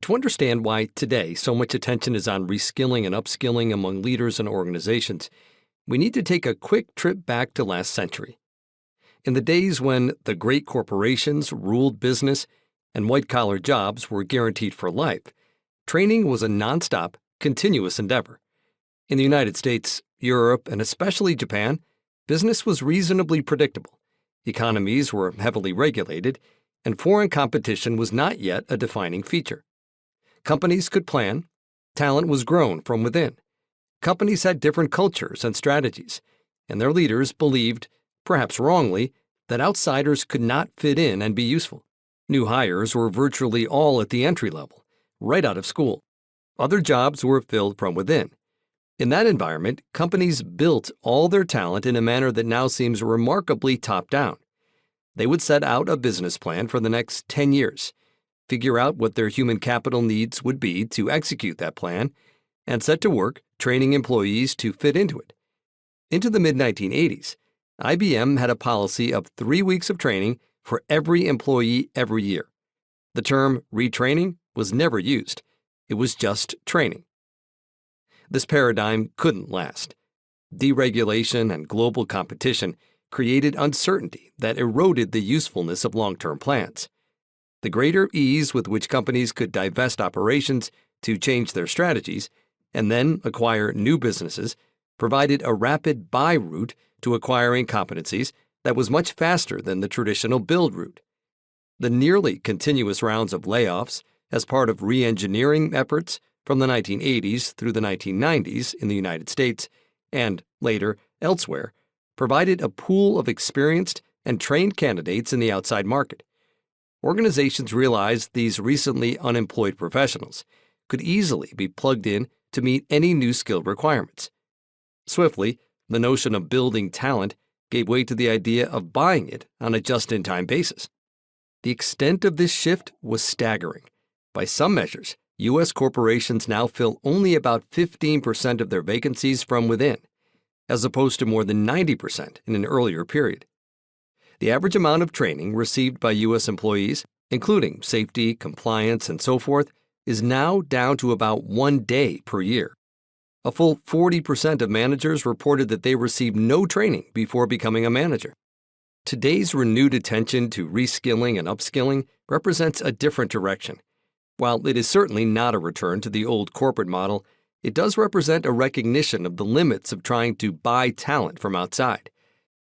To understand why today so much attention is on reskilling and upskilling among leaders and organizations, we need to take a quick trip back to last century. In the days when the great corporations ruled business and white-collar jobs were guaranteed for life, training was a nonstop, continuous endeavor. In the United States, Europe, and especially Japan, business was reasonably predictable. Economies were heavily regulated, and foreign competition was not yet a defining feature. Companies could plan. Talent was grown from within. Companies had different cultures and strategies, and their leaders believed, perhaps wrongly, that outsiders could not fit in and be useful. New hires were virtually all at the entry level, right out of school. Other jobs were filled from within. In that environment, companies built all their talent in a manner that now seems remarkably top-down. They would set out a business plan for the next 10 years, figure out what their human capital needs would be to execute that plan, and set to work training employees to fit into it. Into the mid-1980s, IBM had a policy of 3 weeks of training for every employee every year. The term retraining was never used. It was just training. This paradigm couldn't last. Deregulation and global competition created uncertainty that eroded the usefulness of long-term plans. The greater ease with which companies could divest operations to change their strategies and then acquire new businesses provided a rapid buy route to acquiring competencies that was much faster than the traditional build route. The nearly continuous rounds of layoffs as part of re-engineering efforts from the 1980s through the 1990s in the United States and, later, elsewhere, provided a pool of experienced and trained candidates in the outside market. Organizations realized these recently unemployed professionals could easily be plugged in to meet any new skill requirements. Swiftly, the notion of building talent gave way to the idea of buying it on a just-in-time basis. The extent of this shift was staggering. By some measures, U.S. corporations now fill only about 15% of their vacancies from within, as opposed to more than 90% in an earlier period. The average amount of training received by U.S. employees, including safety, compliance, and so forth, is now down to about 1 day per year. A full 40% of managers reported that they received no training before becoming a manager. Today's renewed attention to reskilling and upskilling represents a different direction. While it is certainly not a return to the old corporate model, it does represent a recognition of the limits of trying to buy talent from outside.